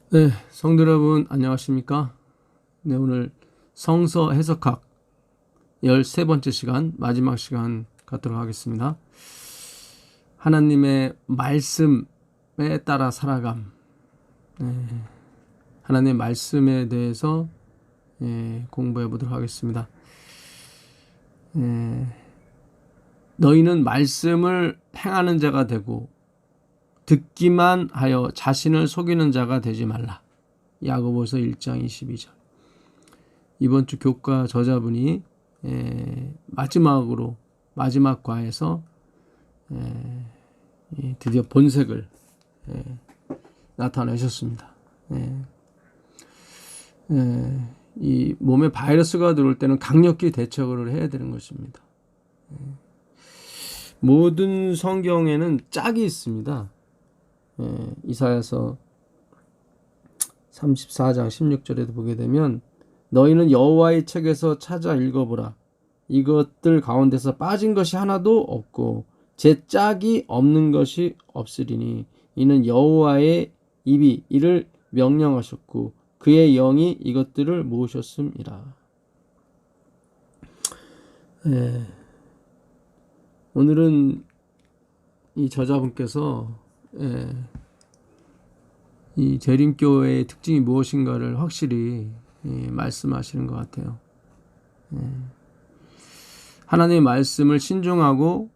네, 성도 여러분 안녕하십니까? 네, 오늘 성서 해석학 13번째 시간, 마지막 시간 갖도록 하겠습니다. 하나님의 말씀에 따라 살아감. 하나님의 말씀에 대해서 공부해 보도록 하겠습니다. 너희는 말씀을 행하는 자가 되고 듣기만 하여 자신을 속이는 자가 되지 말라. 야고보서 1장 22절. 이번 주 교과 저자분이 마지막 과에서 드디어 본색을 나타내셨습니다. 이 몸에 바이러스가 들어올 때는 강력히 대처를 해야 되는 것입니다. 모든 성경에는 짝이 있습니다. 이사야서 34장 16절에도 보게 되면 너희는 여호와의 책에서 찾아 읽어보라. 이것들 가운데서 빠진 것이 하나도 없고 제 짝이 없는 것이 없으리니 이는 여호와의 입이 이를 명령하셨고 그의 영이 이것들을 모으셨음이라. 오늘은 이 저자분께서 이 재림교회의 특징이 무엇인가를 확실히 말씀하시는 것 같아요. 하나님의 말씀을 신중하고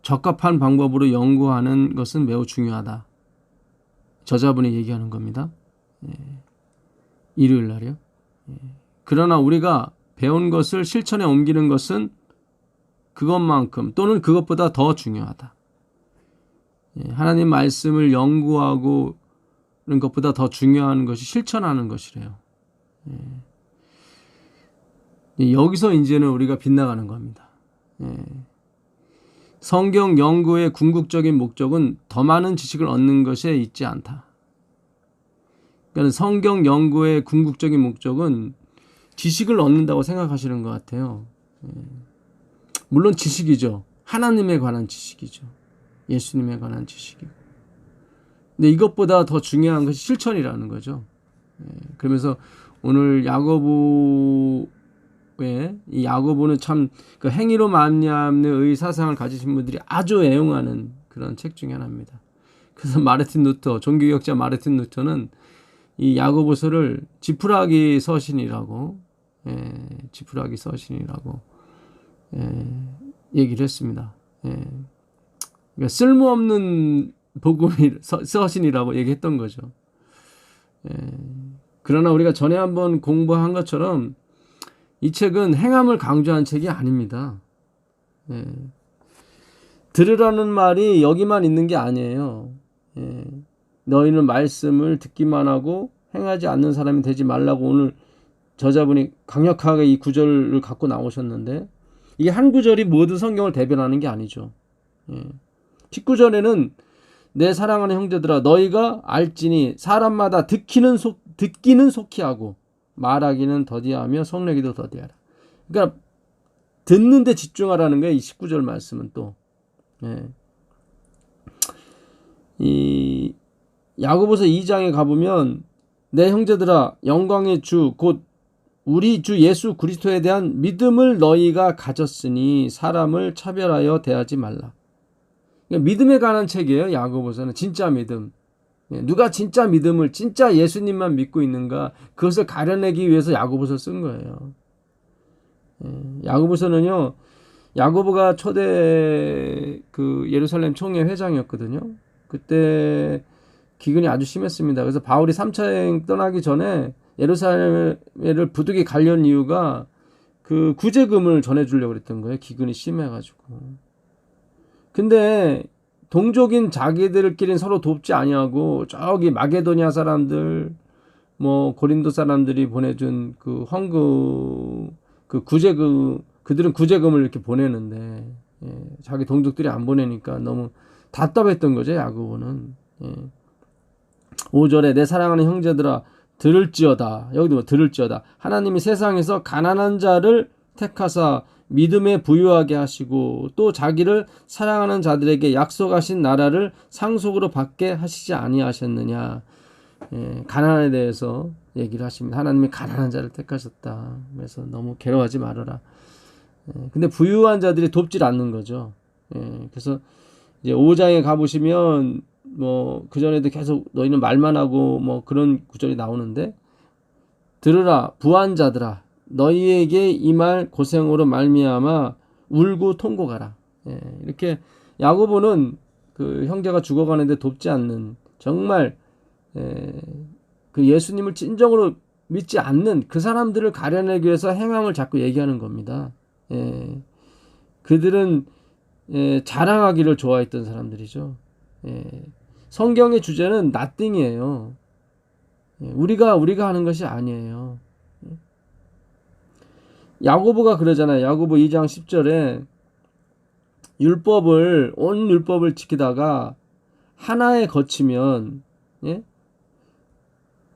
적합한 방법으로 연구하는 것은 매우 중요하다. 저자분이 얘기하는 겁니다. 일요일 날이요. 그러나 우리가 배운 것을 실천에 옮기는 것은 그것만큼 또는 그것보다 더 중요하다. 하나님 말씀을 연구하고 그런 것보다 더 중요한 것이 실천하는 것이래요. 여기서 이제는 우리가 빗나가는 겁니다. 성경 연구의 궁극적인 목적은 더 많은 지식을 얻는 것에 있지 않다. 그러니까 성경 연구의 궁극적인 목적은 지식을 얻는다고 생각하시는 것 같아요. 물론 지식이죠. 하나님에 관한 지식이죠. 예수님에 관한 지식이고. 근데 이것보다 더 중요한 것이 실천이라는 거죠. 그러면서 오늘 야고보의 이 야고보는 참 그 행위로 말미암는 의 사상을 가지신 분들이 아주 애용하는 그런 책 중에 하나입니다. 그래서 마르틴 루터, 종교개혁자 마르틴 루터는 이 야고보서를 지푸라기 서신이라고 얘기를 했습니다. 그러니까 쓸모없는 복음이 서신이라고 얘기했던 거죠. 그러나 우리가 전에 한번 공부한 것처럼 이 책은 행함을 강조한 책이 아닙니다. 들으라는 말이 여기만 있는 게 아니에요. 너희는 말씀을 듣기만 하고 행하지 않는 사람이 되지 말라고 오늘 저자분이 강력하게 이 구절을 갖고 나오셨는데 이게 한 구절이 모든 성경을 대변하는 게 아니죠. 19절에는 내 사랑하는 형제들아 너희가 알지니 사람마다 듣기는 속히 하고 말하기는 더디하며 성내기도 더디하라. 그러니까 듣는 데 집중하라는 거예요. 이 19절 말씀은 또. 이 야고보서 2장에 가보면 내 형제들아 영광의 주 곧 우리 주 예수 그리스도에 대한 믿음을 너희가 가졌으니 사람을 차별하여 대하지 말라. 그러니까 믿음에 관한 책이에요. 야고보서는 진짜 믿음. 누가 진짜 믿음을 진짜 예수님만 믿고 있는가 그것을 가려내기 위해서 야고보서를 쓴 거예요. 야고보서는요. 야고보가 초대 그 예루살렘 총회 회장이었거든요. 그때 기근이 아주 심했습니다. 그래서 바울이 3차 여행 떠나기 전에 예루살렘을 부득이 가려는 이유가 그 구제금을 전해주려고 그랬던 거예요. 기근이 심해가지고. 근데 동족인 자기들끼리는 서로 돕지 아니하고 저기 마게도니아 사람들 뭐 고린도 사람들이 보내준 그 헌금 그 구제금 그들은 구제금을 이렇게 보내는데 자기 동족들이 안 보내니까 너무 답답했던 거죠. 야고보는 5절에 내 사랑하는 형제들아 들을지어다. 여기도 들을지어다. 하나님이 세상에서 가난한 자를 택하사 믿음에 부유하게 하시고 또 자기를 사랑하는 자들에게 약속하신 나라를 상속으로 받게 하시지 아니하셨느냐. 가난에 대해서 얘기를 하십니다. 하나님이 가난한 자를 택하셨다. 그래서 너무 괴로워하지 말아라. 근데 부유한 자들이 돕질 않는 거죠. 그래서 이제 5장에 가보시면 뭐 그전에도 계속 너희는 말만 하고 뭐 그런 구절이 나오는데, 들으라 부한 자들아 너희에게 이 말 고생으로 말미암아 울고 통곡하라. 이렇게 야고보는 그 형제가 죽어가는데 돕지 않는, 정말 그 예수님을 진정으로 믿지 않는 그 사람들을 가려내기 위해서 행함을 자꾸 얘기하는 겁니다. 그들은 자랑하기를 좋아했던 사람들이죠. 성경의 주제는 nothing이에요. 우리가 하는 것이 아니에요. 야고보가 그러잖아요. 야고보 2장 10절에 온 율법을 지키다가 하나에 거치면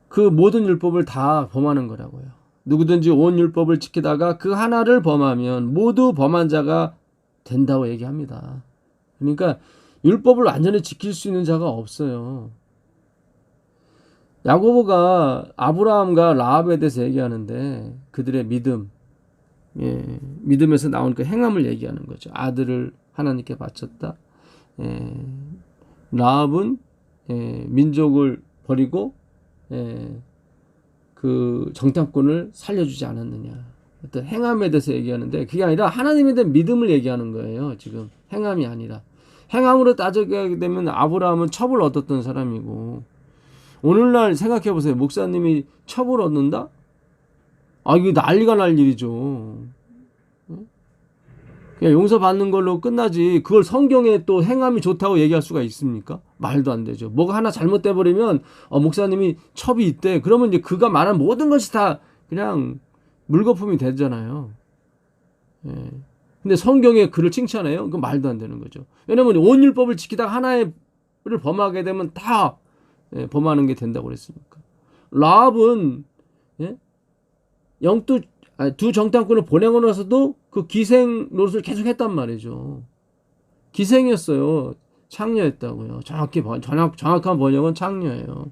그 모든 율법을 다 범하는 거라고요. 누구든지 온 율법을 지키다가 그 하나를 범하면 모두 범한 자가 된다고 얘기합니다. 그러니까 율법을 완전히 지킬 수 있는 자가 없어요. 야고보가 아브라함과 라합에 대해서 얘기하는데 그들의 믿음, 믿음에서 나온 그 행함을 얘기하는 거죠. 아들을 하나님께 바쳤다. 라합은 민족을 버리고 그 정탐꾼을 살려주지 않았느냐. 어떤 행함에 대해서 얘기하는데 그게 아니라 하나님에 대한 믿음을 얘기하는 거예요. 지금 행함이 아니라. 행함으로 따지게 되면 아브라함은 첩을 얻었던 사람이고, 오늘날 생각해 보세요. 목사님이 첩을 얻는다? 이게 난리가 날 일이죠. 그냥 용서받는 걸로 끝나지 그걸 성경에 또 행함이 좋다고 얘기할 수가 있습니까? 말도 안 되죠. 뭐가 하나 잘못돼 버리면 목사님이 첩이 있대. 그러면 이제 그가 말한 모든 것이 다 그냥 물거품이 되잖아요. 근데 성경에 그를 칭찬해요? 그건 말도 안 되는 거죠. 왜냐면 온 율법을 지키다가 하나를 범하게 되면 다 범하는 게 된다고 그랬으니까. 라합은 두 정탐꾼을 보내고 나서도 그 기생 노릇을 계속 했단 말이죠. 기생이었어요. 창녀였다고요. 정확한 번역은 창녀예요.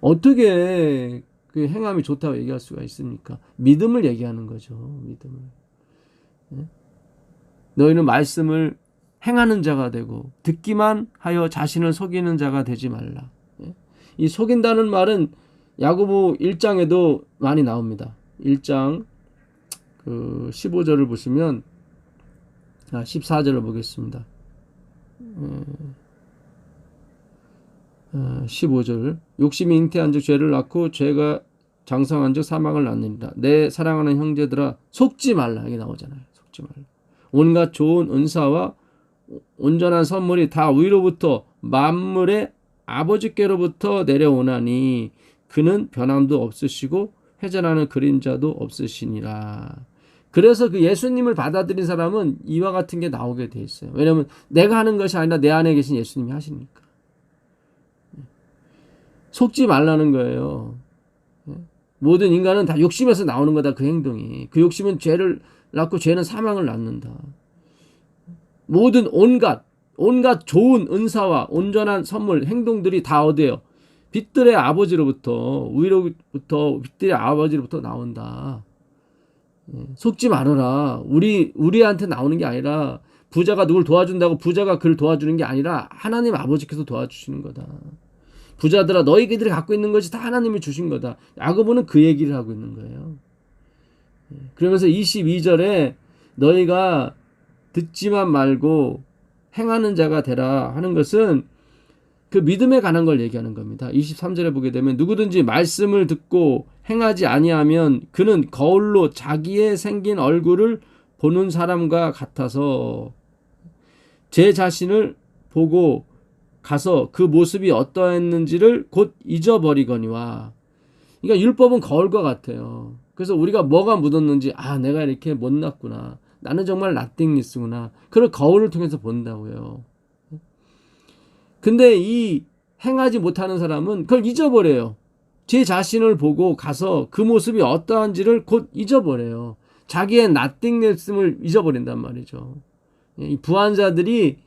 어떻게 그 행함이 좋다고 얘기할 수가 있습니까? 믿음을 얘기하는 거죠. 믿음을. 너희는 말씀을 행하는 자가 되고 듣기만 하여 자신을 속이는 자가 되지 말라. 이 속인다는 말은 야고보 1장에도 많이 나옵니다. 1장 그 15절을 보시면 14절을 보겠습니다. 15절 욕심이 잉태한 즉 죄를 낳고 죄가 장성한 즉 사망을 낳느니라. 내 사랑하는 형제들아 속지 말라. 이게 나오잖아요. 속지 말라. 온갖 좋은 은사와 온전한 선물이 다 위로부터 만물의 아버지께로부터 내려오나니 그는 변함도 없으시고 회전하는 그림자도 없으시니라. 그래서 그 예수님을 받아들인 사람은 이와 같은 게 나오게 돼 있어요. 왜냐하면 내가 하는 것이 아니라 내 안에 계신 예수님이 하시니까. 속지 말라는 거예요. 모든 인간은 다 욕심에서 나오는 거다. 그 행동이. 그 욕심은 죄를 낳고 죄는 사망을 낳는다. 모든 온갖 좋은 은사와 온전한 선물, 행동들이 다 어디예요? 빛들의 아버지로부터, 위로부터 빛들의 아버지로부터 나온다. 속지 말아라. 우리한테 나오는 게 아니라, 부자가 누굴 도와준다고 부자가 그를 도와주는 게 아니라 하나님 아버지께서 도와주시는 거다. 부자들아 너희들이 갖고 있는 것이 다 하나님이 주신 거다. 야고보는 그 얘기를 하고 있는 거예요. 그러면서 22절에 너희가 듣지만 말고 행하는 자가 되라 하는 것은 그 믿음에 관한 걸 얘기하는 겁니다. 23절에 보게 되면 누구든지 말씀을 듣고 행하지 아니하면 그는 거울로 자기의 생긴 얼굴을 보는 사람과 같아서 제 자신을 보고 가서 그 모습이 어떠했는지를 곧 잊어버리거니와. 그러니까 율법은 거울과 같아요. 그래서 우리가 뭐가 묻었는지 내가 이렇게 못났구나. 나는 정말 낫띵리스구나. 그걸 거울을 통해서 본다고요. 근데 이 행하지 못하는 사람은 그걸 잊어버려요. 제 자신을 보고 가서 그 모습이 어떠한지를 곧 잊어버려요. 자기의 낫띵리스를 잊어버린단 말이죠. 이 부한 자들이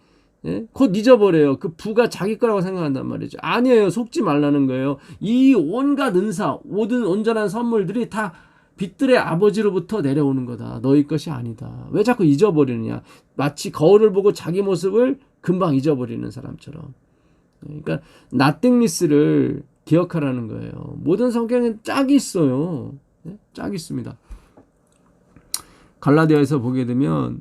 예? 곧 잊어버려요. 그 부가 자기 거라고 생각한단 말이죠. 아니에요. 속지 말라는 거예요. 이 온갖 은사, 모든 온전한 선물들이 다 빛들의 아버지로부터 내려오는 거다. 너희 것이 아니다. 왜 자꾸 잊어버리느냐. 마치 거울을 보고 자기 모습을 금방 잊어버리는 사람처럼. 그러니까 nothingness를 기억하라는 거예요. 모든 성경엔 짝이 있어요. 짝이 있습니다. 갈라디아에서 보게 되면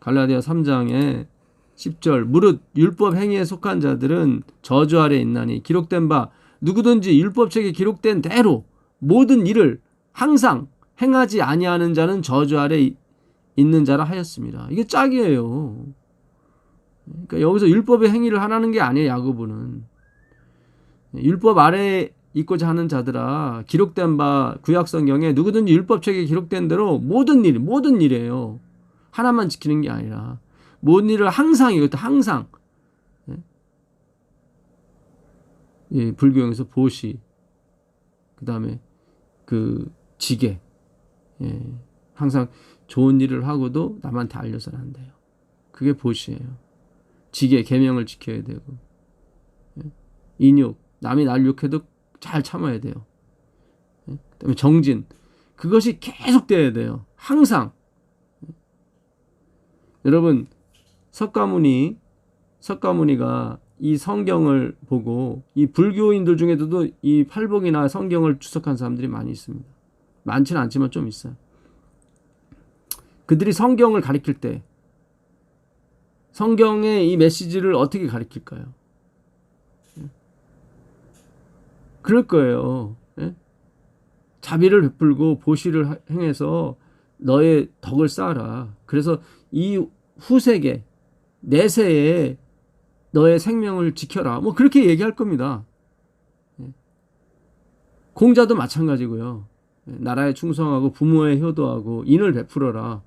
갈라디아 3장에 10절 무릇 율법 행위에 속한 자들은 저주 아래 있나니 기록된 바 누구든지 율법책에 기록된 대로 모든 일을 항상 행하지 아니하는 자는 저주 아래 있는 자라 하였습니다. 이게 짝이에요. 그러니까 여기서 율법의 행위를 하라는 게 아니에요. 야고보는 율법 아래에 있고자 하는 자들아 기록된 바 구약성경에 누구든지 율법책에 기록된 대로 모든 일이에요. 하나만 지키는 게 아니라 모든 일을 항상 이것도 항상 예, 불교에서 보시 그 다음에 그 지계 예, 항상 좋은 일을 하고도 남한테 알려서는 안 돼요. 그게 보시예요. 지계 계명을 지켜야 되고 예, 인욕 남이 날 욕해도 잘 참아야 돼요. 예, 그 다음에 정진 그것이 계속 돼야 돼요. 항상 여러분 석가모니가 이 성경을 보고 이 불교인들 중에도 이 팔복이나 성경을 주석한 사람들이 많이 있습니다. 많지는 않지만 좀 있어요. 그들이 성경을 가리킬 때 성경의 이 메시지를 어떻게 가리킬까요? 그럴 거예요. 자비를 베풀고 보시를 행해서 너의 덕을 쌓아라. 그래서 이 후세계 내세에 너의 생명을 지켜라. 뭐 그렇게 얘기할 겁니다. 공자도 마찬가지고요. 나라에 충성하고 부모에 효도하고 인을 베풀어라.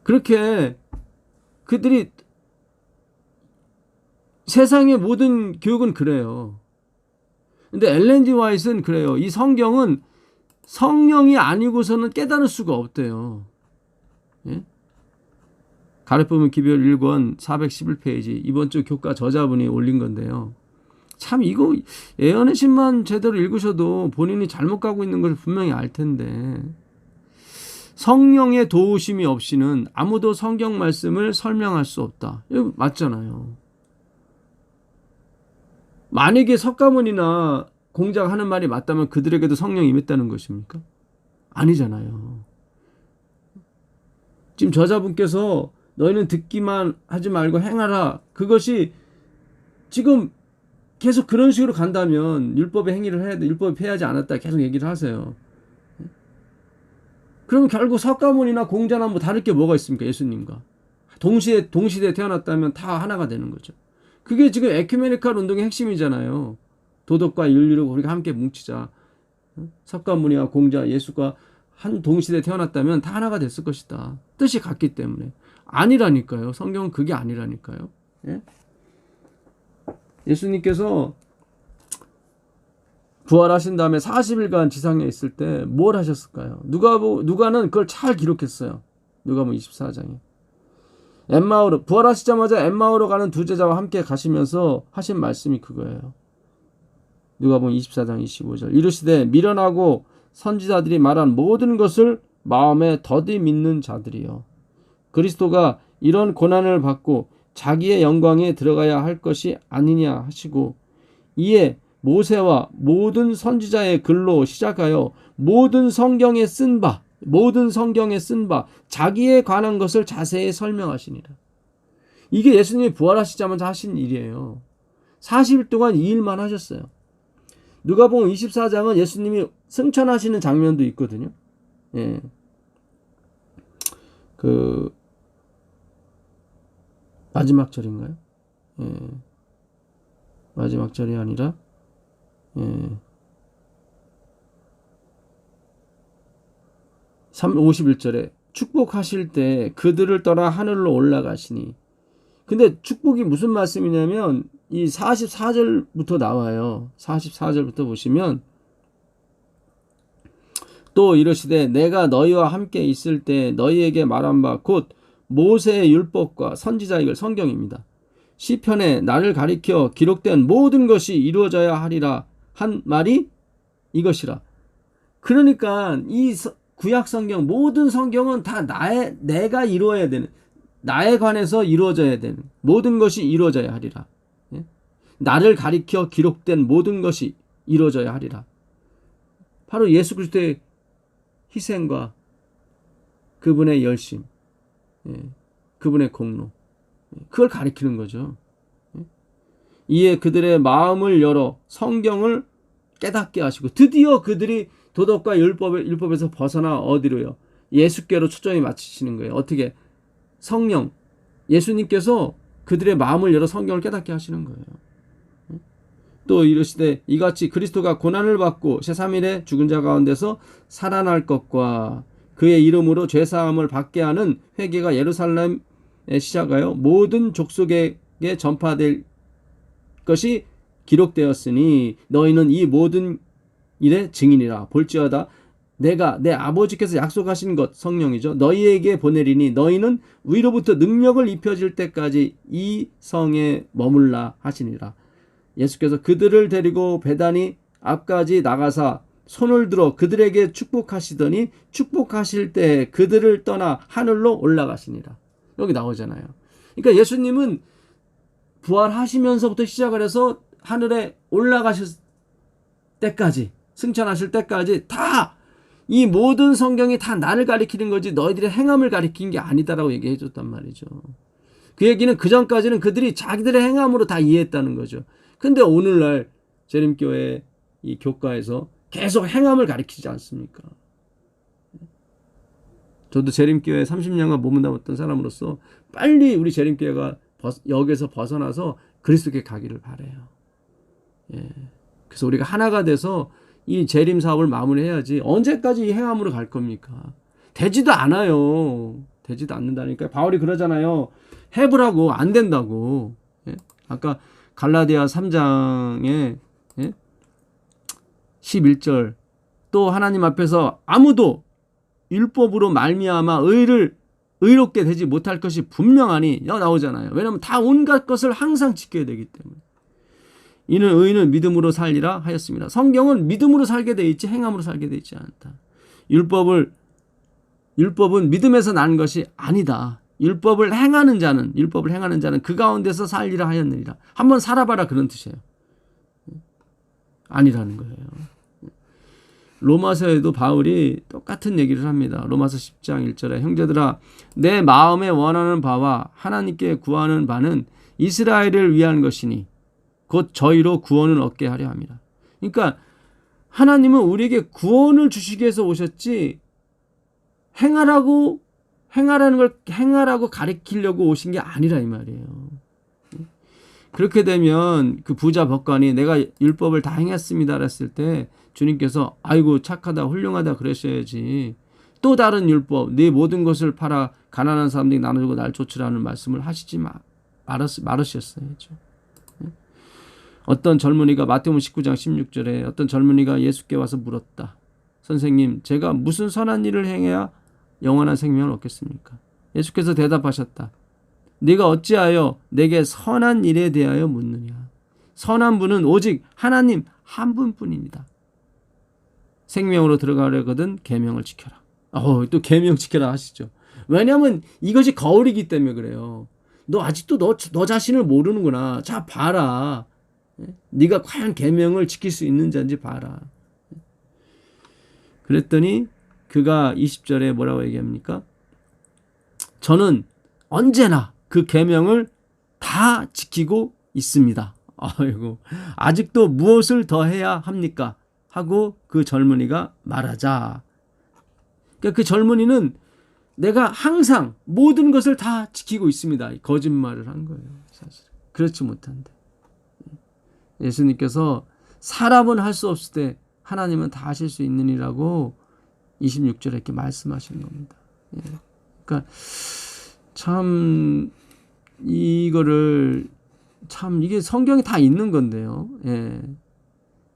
그렇게 그들이 세상의 모든 교육은 그래요. 근데 엘렌 G 화이트는 그래요. 이 성경은 성령이 아니고서는 깨달을 수가 없대요. 예? 가르침은 기별 1권 411페이지 이번 주 교과 저자분이 올린 건데요. 참 이거 예언의 신만 제대로 읽으셔도 본인이 잘못 가고 있는 걸 분명히 알 텐데 성령의 도우심이 없이는 아무도 성경 말씀을 설명할 수 없다. 이거 맞잖아요. 만약에 석가모니나 공자가 하는 말이 맞다면 그들에게도 성령이 임했다는 것입니까? 아니잖아요. 지금 저자분께서 너희는 듣기만 하지 말고 행하라. 그것이 지금 계속 그런 식으로 간다면 율법의 행위를 해야 돼. 율법이 폐하지 않았다. 계속 얘기를 하세요. 그러면 결국 석가모니나 공자나 뭐 다를 게 뭐가 있습니까? 예수님과. 동시대에 태어났다면 다 하나가 되는 거죠. 그게 지금 에큐메니칼 운동의 핵심이잖아요. 도덕과 윤리를 우리가 함께 뭉치자. 석가모니와 공자, 예수가 한 동시대에 태어났다면 다 하나가 됐을 것이다. 뜻이 같기 때문에. 아니라니까요. 성경은 그게 아니라니까요. 예? 예수님께서 부활하신 다음에 40일간 지상에 있을 때 뭘 하셨을까요? 누가는 그걸 잘 기록했어요. 누가복음 24장에. 부활하시자마자 엠마오로 가는 두 제자와 함께 가시면서 하신 말씀이 그거예요. 누가복음 24장 25절. 이르시되 미련하고 선지자들이 말한 모든 것을 마음에 더디 믿는 자들이요. 그리스도가 이런 고난을 받고 자기의 영광에 들어가야 할 것이 아니냐 하시고 이에 모세와 모든 선지자의 글로 시작하여 모든 성경에 쓴 바 자기에 관한 것을 자세히 설명하시니라. 이게 예수님이 부활하시자마자 하신 일이에요. 40일 동안 이 일만 하셨어요. 누가복음 24장은 예수님이 승천하시는 장면도 있거든요. 예. 그 마지막 절인가요? 예. 마지막 절이 아니라 51절에 축복하실 때 그들을 떠나 하늘로 올라가시니. 근데 축복이 무슨 말씀이냐면 이 44절부터 나와요. 44절부터 보시면 또 이르시되 내가 너희와 함께 있을 때 너희에게 말한 바 곧 모세의 율법과 선지자의 글 성경입니다. 시편에 나를 가리켜 기록된 모든 것이 이루어져야 하리라 한 말이 이것이라. 그러니까 이 구약 성경, 모든 성경은 다 내가 이루어야 되는, 나에 관해서 이루어져야 되는 모든 것이 이루어져야 하리라. 예? 나를 가리켜 기록된 모든 것이 이루어져야 하리라. 바로 예수 그리스도의 희생과 그분의 열심, 그분의 공로, 그걸 가리키는 거죠. 이에 그들의 마음을 열어 성경을 깨닫게 하시고, 드디어 그들이 도덕과 율법에서 벗어나 어디로요? 예수께로 초점이 맞추시는 거예요. 어떻게? 성령, 예수님께서 그들의 마음을 열어 성경을 깨닫게 하시는 거예요. 또 이르시되 이같이 그리스도가 고난을 받고 제3일에 죽은 자 가운데서 살아날 것과 그의 이름으로 죄사함을 받게 하는 회개가 예루살렘에 시작하여 모든 족속에게 전파될 것이 기록되었으니 너희는 이 모든 일의 증인이라. 볼지어다 내가 내 아버지께서 약속하신 것, 성령이죠, 너희에게 보내리니 너희는 위로부터 능력을 입혀질 때까지 이 성에 머물라 하시니라. 예수께서 그들을 데리고 베다니 앞까지 나가사 손을 들어 그들에게 축복하시더니 축복하실 때 그들을 떠나 하늘로 올라가시니라. 여기 나오잖아요. 그러니까 예수님은 부활하시면서부터 시작을 해서 하늘에 올라가실 때까지, 승천하실 때까지 다 이 모든 성경이 다 나를 가리키는 거지 너희들의 행함을 가리킨 게 아니다라고 얘기해 줬단 말이죠. 그 얘기는 그 전까지는 그들이 자기들의 행함으로 다 이해했다는 거죠. 근데 오늘날 재림교회 이 교과에서 계속 행함을 가리키지 않습니까? 저도 재림교회 30년간 머문다었던 사람으로서 빨리 우리 재림교회가 여기서 벗어나서 그리스도께 가기를 바라요. 그래서 우리가 하나가 돼서 이 재림 사업을 마무리해야지 언제까지 이 행함으로 갈 겁니까? 되지도 않아요. 되지도 않는다니까. 바울이 그러잖아요. 해보라고. 안 된다고. 아까 갈라디아 3장에 11절 또 하나님 앞에서 아무도 율법으로 말미암아 의롭게 되지 못할 것이 분명하니 나오잖아요. 왜냐하면 다 온갖 것을 항상 지켜야 되기 때문에. 이는 의인은 믿음으로 살리라 하였습니다. 성경은 믿음으로 살게 돼 있지 행함으로 살게 돼 있지 않다. 율법은 믿음에서 난 것이 아니다. 율법을 행하는 자는 그 가운데서 살리라 하였느니라. 한번 살아봐라 그런 뜻이에요. 아니라는 거예요. 로마서에도 바울이 똑같은 얘기를 합니다. 로마서 10장 1절에 형제들아 내 마음에 원하는 바와 하나님께 구하는 바는 이스라엘을 위한 것이니 곧 저희로 구원을 얻게 하려 합니다. 그러니까 하나님은 우리에게 구원을 주시기 위해서 오셨지 행하라는 걸 행하라고 가르치려고 오신 게 아니라 이 말이에요. 그렇게 되면 그 부자 법관이 내가 율법을 다 행했습니다 했을 때 주님께서 아이고 착하다 훌륭하다 그러셔야지 또 다른 율법 네 모든 것을 팔아 가난한 사람들이 나눠주고 날 쫓으라는 말씀을 하시지 말으셨어야죠. 어떤 젊은이가 마태복음 19장 16절에 어떤 젊은이가 예수께 와서 물었다. 선생님 제가 무슨 선한 일을 행해야 영원한 생명을 얻겠습니까? 예수께서 대답하셨다. 네가 어찌하여 내게 선한 일에 대하여 묻느냐. 선한 분은 오직 하나님 한 분뿐입니다. 생명으로 들어가려거든 계명을 지켜라. 또 계명 지켜라 하시죠. 왜냐하면 이것이 거울이기 때문에 그래요. 너 아직도 너 자신을 모르는구나. 자 봐라. 네가 과연 계명을 지킬 수 있는 자인지 봐라. 그랬더니 그가 20절에 뭐라고 얘기합니까? 저는 언제나 그 계명을 다 지키고 있습니다. 아이고, 아직도 무엇을 더 해야 합니까? 하고 그 젊은이가 말하자. 그러니까 그 젊은이는 내가 항상 모든 것을 다 지키고 있습니다. 거짓말을 한 거예요. 사실 그렇지 못한데 예수님께서 사람은 할 수 없을 때 하나님은 다 하실 수 있느니라고 26절에 이렇게 말씀하시는 겁니다. 그러니까 참 이거를 참 이게 성경에 다 있는 건데요.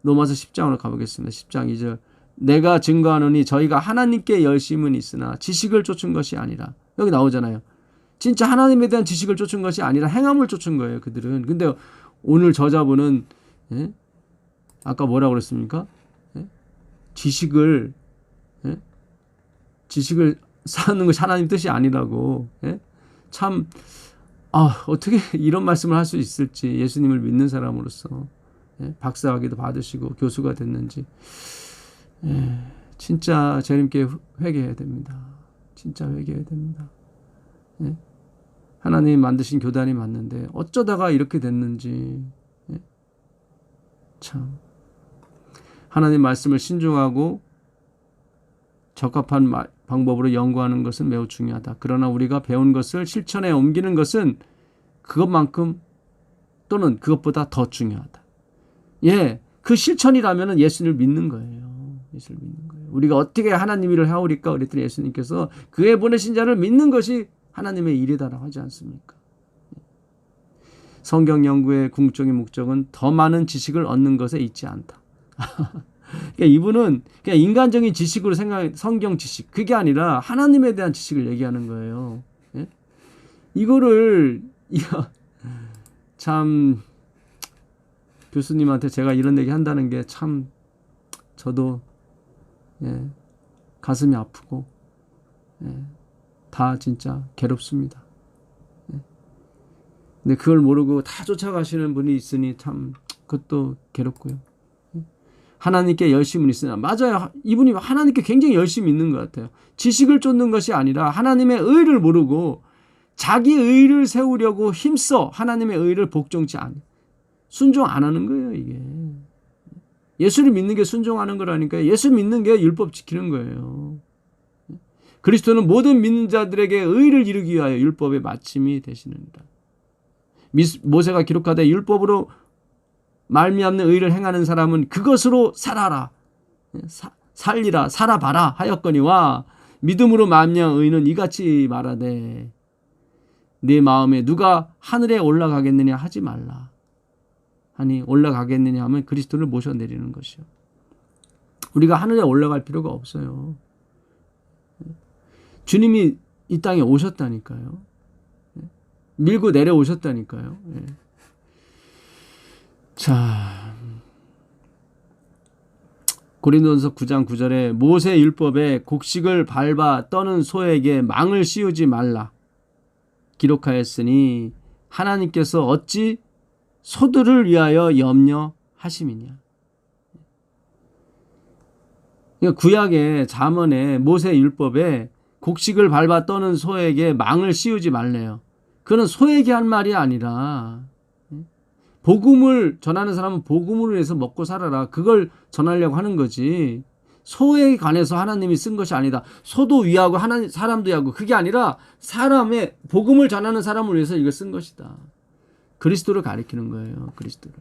로마서 10장으로 가보겠습니다. 10장 2절 내가 증거하노니 저희가 하나님께 열심은 있으나 지식을 쫓은 것이 아니라 여기 나오잖아요. 진짜 하나님에 대한 지식을 쫓은 것이 아니라 행함을 쫓은 거예요. 그들은. 근데 오늘 저자분은 예? 아까 뭐라고 그랬습니까? 예? 지식을 쌓는 것이 하나님 뜻이 아니라고. 예? 참 어떻게 이런 말씀을 할 수 있을지, 예수님을 믿는 사람으로서 예? 박사학위도 받으시고 교수가 됐는지 진짜 재림께 회개해야 됩니다. 진짜 회개해야 됩니다. 예? 하나님 만드신 교단이 맞는데 어쩌다가 이렇게 됐는지. 예? 참 하나님 말씀을 신중하고 적합한 방법으로 연구하는 것은 매우 중요하다. 그러나 우리가 배운 것을 실천에 옮기는 것은 그것만큼 또는 그것보다 더 중요하다. 예, 그 실천이라면 예수님을 믿는 거예요. 예수를 믿는 거예요. 우리가 어떻게 하나님 일을 하오리까 그랬더니 예수님께서 그의 보내신 자를 믿는 것이 하나님의 일이다라고 하지 않습니까? 성경 연구의 궁극적인 목적은 더 많은 지식을 얻는 것에 있지 않다. 그러니까 이분은 그냥 인간적인 지식으로 성경 지식, 그게 아니라 하나님에 대한 지식을 얘기하는 거예요. 예? 이거를 참 교수님한테 제가 이런 얘기 한다는 게 참 저도 가슴이 아프고 다 진짜 괴롭습니다. 근데 그걸 모르고 다 쫓아가시는 분이 있으니 참 그것도 괴롭고요. 하나님께 열심은 있으나, 맞아요. 이분이 하나님께 굉장히 열심히 있는 것 같아요. 지식을 쫓는 것이 아니라 하나님의 의를 모르고 자기 의를 세우려고 힘써 하나님의 의를 복종치 순종 안 하는 거예요. 이게 예수를 믿는 게 순종하는 거라니까요. 예수 믿는 게 율법 지키는 거예요. 그리스도는 모든 믿는 자들에게 의를 이루기 위하여 율법의 마침이 되시느니라. 모세가 기록하되 율법으로 말미암는 의를 행하는 사람은 그것으로 살아라, 살리라, 살아봐라 하였거니와 믿음으로 말미암는 의는 이같이 말하되 네 마음에 누가 하늘에 올라가겠느냐 하지 말라 하니, 올라가겠느냐 하면 그리스도를 모셔내리는 것이요. 우리가 하늘에 올라갈 필요가 없어요. 주님이 이 땅에 오셨다니까요. 밀고 내려오셨다니까요. 자, 고린도전서 9장 9절에 모세 율법에 곡식을 밟아 떠는 소에게 망을 씌우지 말라 기록하였으니 하나님께서 어찌 소들을 위하여 염려하심이냐. 구약의 잠언에 모세 율법에 곡식을 밟아 떠는 소에게 망을 씌우지 말래요. 그건 소에게 한 말이 아니라 복음을 전하는 사람은 복음을 위해서 먹고 살아라, 그걸 전하려고 하는 거지. 소에 관해서 하나님이 쓴 것이 아니다. 소도 위하고 사람도 위하고, 그게 아니라 사람의 복음을 전하는 사람을 위해서 이걸 쓴 것이다. 그리스도를 가리키는 거예요. 그리스도를.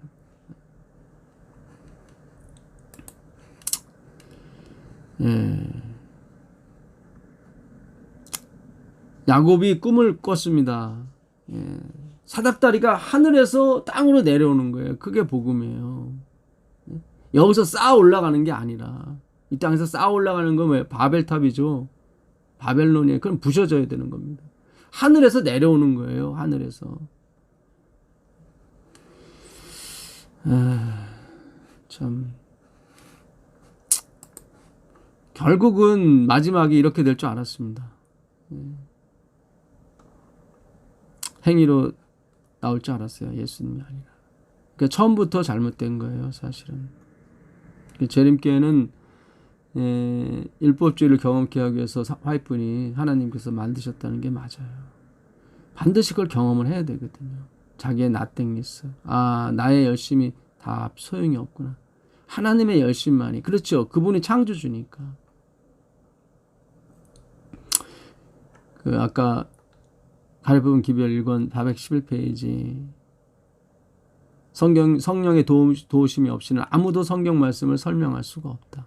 야곱이 꿈을 꿨습니다. 사닥다리가 하늘에서 땅으로 내려오는 거예요. 그게 복음이에요. 여기서 쌓아 올라가는 게 아니라, 이 땅에서 쌓아 올라가는 건 왜? 바벨탑이죠. 바벨론이에요. 그럼 부셔져야 되는 겁니다. 하늘에서 내려오는 거예요. 하늘에서. 참 결국은 마지막이 이렇게 될 줄 알았습니다. 행위로 나올 줄 알았어요. 예수님이 아니라. 그러니까 처음부터 잘못된 거예요. 사실은. 재림교회는 율법주의를 경험케 하기 위해서 화이분이 하나님께서 만드셨다는 게 맞아요. 반드시 그걸 경험을 해야 되거든요. 자기의 나땡니스, 나의 열심이 다 소용이 없구나. 하나님의 열심만이. 그렇죠. 그분이 창조주니까. 아까 가르폰 기별 1권 411페이지, 성령의 도우심이 없이는 아무도 성경 말씀을 설명할 수가 없다.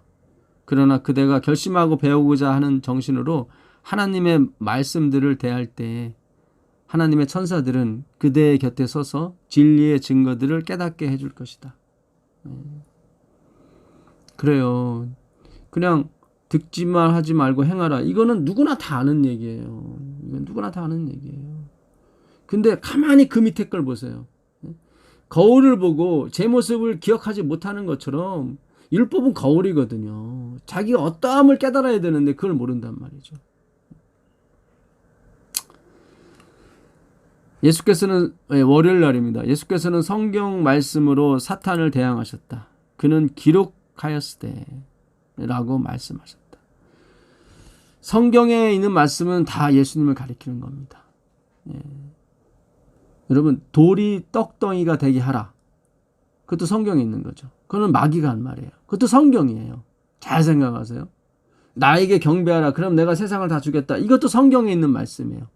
그러나 그대가 결심하고 배우고자 하는 정신으로 하나님의 말씀들을 대할 때 하나님의 천사들은 그대의 곁에 서서 진리의 증거들을 깨닫게 해줄 것이다. 그래요. 그냥 듣지만 하지 말고 행하라. 이거는 누구나 다 아는 얘기예요. 이건 누구나 다 아는 얘기예요. 근데 가만히 그 밑에 걸 보세요. 거울을 보고 제 모습을 기억하지 못하는 것처럼 율법은 거울이거든요. 자기가 어떠함을 깨달아야 되는데 그걸 모른단 말이죠. 예수께서는 월요일 날입니다. 예수께서는 성경 말씀으로 사탄을 대항하셨다. 그는 기록하였으되 라고 말씀하셨다. 성경에 있는 말씀은 다 예수님을 가리키는 겁니다. 예. 여러분, 돌이 떡덩이가 되게 하라. 그것도 성경에 있는 거죠. 그거는 마귀가 한 말이에요. 그것도 성경이에요. 잘 생각하세요. 나에게 경배하라. 그럼 내가 세상을 다 주겠다. 이것도 성경에 있는 말씀이에요.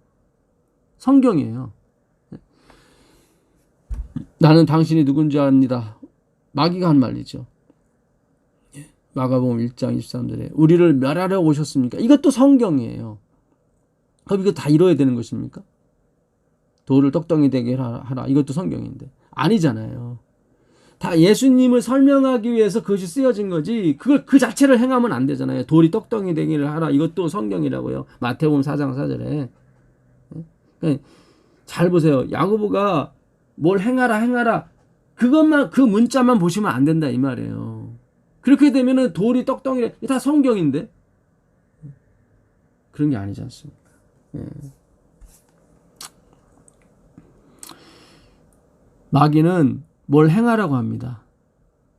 성경이에요. 나는 당신이 누군지 압니다. 마귀가 한 말이죠. 마가복음 1장 23절에 우리를 멸하려 오셨습니까? 이것도 성경이에요. 그럼 이거 다 이뤄야 되는 것입니까? 돌을 떡덩이 되게 하라. 이것도 성경인데. 아니잖아요. 다 예수님을 설명하기 위해서 그것이 쓰여진 거지. 그걸 그 자체를 행하면 안 되잖아요. 돌이 떡덩이 되기를 하라. 이것도 성경이라고요. 마태복음 4장 4절에. 잘 보세요. 야고보가 뭘 행하라. 그것만, 그 문자만 보시면 안 된다 이 말이에요. 그렇게 되면은 돌이 떡덩이래. 다 성경인데. 그런 게 아니지 않습니까? 예. 마귀는 뭘 행하라고 합니다.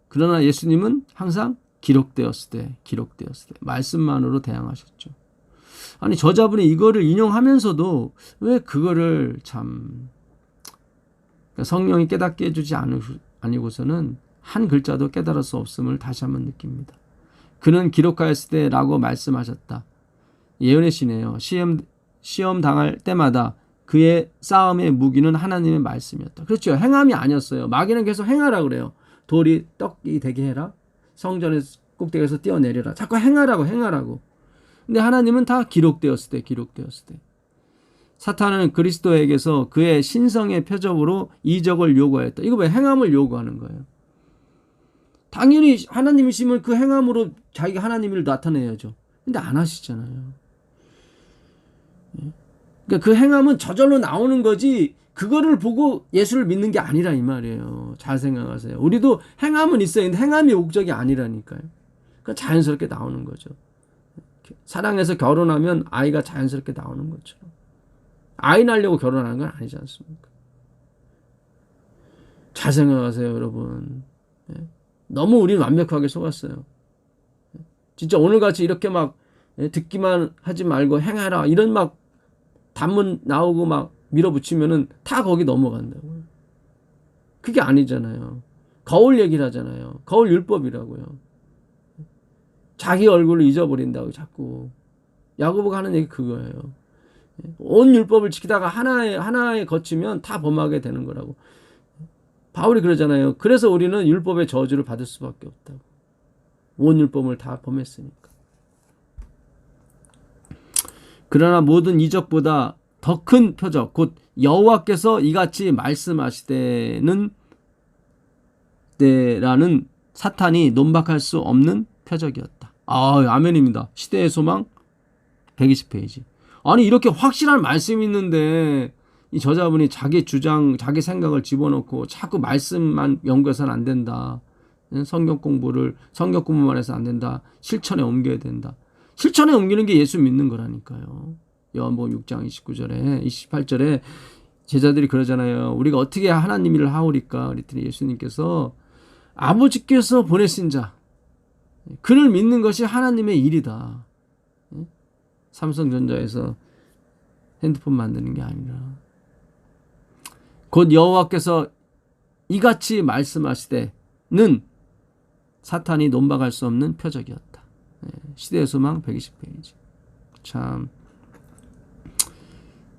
그러나 예수님은 항상 기록되었을 때 말씀만으로 대항하셨죠. 아니 저자분이 이거를 인용하면서도 왜 그거를 참 성령이 깨닫게 해주지 아니고서는 한 글자도 깨달을 수 없음을 다시 한번 느낍니다. 그는 기록하였을 때라고 말씀하셨다. 예언의 시네요. 시험 당할 때마다 그의 싸움의 무기는 하나님의 말씀이었다. 그렇죠. 행함이 아니었어요. 마귀는 계속 행하라 그래요. 돌이 떡이 되게 해라. 성전의 꼭대기에서 뛰어내려라. 자꾸 행하라고. 근데 하나님은 다 기록되었을 때. 사탄은 그리스도에게서 그의 신성의 표적으로 이적을 요구하였다. 이거 왜 행함을 요구하는 거예요? 당연히 하나님이시면 그 행함으로 자기가 하나님을 나타내야죠. 근데 안 하시잖아요. 그러니까 그 행함은 저절로 나오는 거지 그거를 보고 예수를 믿는 게 아니라 이 말이에요. 잘 생각하세요. 우리도 행함은 있어요. 근데 행함이 목적이 아니라니까요. 그러니까 자연스럽게 나오는 거죠. 사랑해서 결혼하면 아이가 자연스럽게 나오는 것처럼. 아이 낳으려고 결혼하는 건 아니지 않습니까? 잘 생각하세요, 여러분. 너무 우리는 완벽하게 속았어요. 진짜 오늘같이 이렇게 막 듣기만 하지 말고 행하라 이런 막 단문 나오고 막 밀어붙이면은 다 거기 넘어간다고요. 그게 아니잖아요. 거울 얘기를 하잖아요. 거울 율법이라고요. 자기 얼굴을 잊어버린다고 자꾸. 야고보가 하는 얘기 그거예요. 온 율법을 지키다가 하나에 거치면 다 범하게 되는 거라고. 바울이 그러잖아요. 그래서 우리는 율법의 저주를 받을 수밖에 없다고. 온 율법을 다 범했으니까. 그러나 모든 이적보다 더 큰 표적 곧 여호와께서 이같이 말씀하시되는 때라는 사탄이 논박할 수 없는 표적이었다. 아멘입니다. 시대의 소망 120페이지. 아니 이렇게 확실한 말씀이 있는데 이 저자분이 자기 주장, 자기 생각을 집어넣고 자꾸 말씀만 연구해서는 안 된다. 성경 공부만 해서 안 된다. 실천에 옮겨야 된다. 실천에 옮기는 게 예수 믿는 거라니까요. 요한복음 6장 29절에 28절에 제자들이 그러잖아요. 우리가 어떻게 하나님 일을 하오리까? 그랬더니 예수님께서 아버지께서 보내신 자 그를 믿는 것이 하나님의 일이다. 삼성전자에서 핸드폰 만드는 게 아니라 곧 여호와께서 이같이 말씀하시되는 사탄이 논박할 수 없는 표적이었다. 시대의 소망 120페이지. 참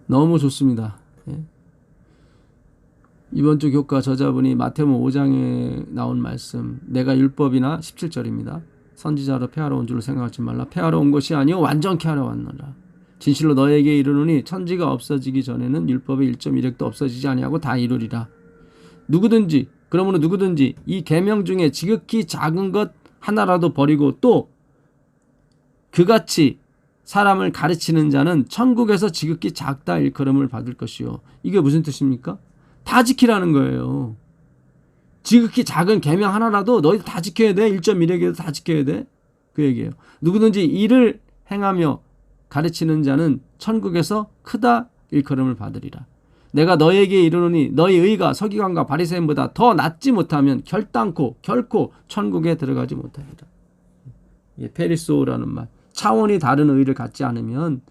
너무 좋습니다. 이번 주 교과 저자분이 마태복음 5장에 나온 말씀 내가 율법이나 17절입니다. 선지자로 폐하러 온 줄로 생각하지 말라. 폐하러 온 것이 아니요 완전케 하러 왔노라. 진실로 너에게 이르노니 천지가 없어지기 전에는 율법의 1.1획도 없어지지 아니하고 다 이루리라. 그러므로 누구든지 이 계명 중에 지극히 작은 것 하나라도 버리고 또 그같이 사람을 가르치는 자는 천국에서 지극히 작다 일컬음을 받을 것이요. 이게 무슨 뜻입니까? 다 지키라는 거예요. 지극히 작은 계명 하나라도 너희들 다 지켜야 돼. 1.1에게도 다 지켜야 돼. 그 얘기예요. 누구든지 이를 행하며 가르치는 자는 천국에서 크다 일컬음을 받으리라. 내가 너에게 이르노니 너희 의가 서기관과 바리새인보다 더 낫지 못하면 결코 천국에 들어가지 못하리라. 페리소라는 말. 차원이 다른 의를 갖지 않으면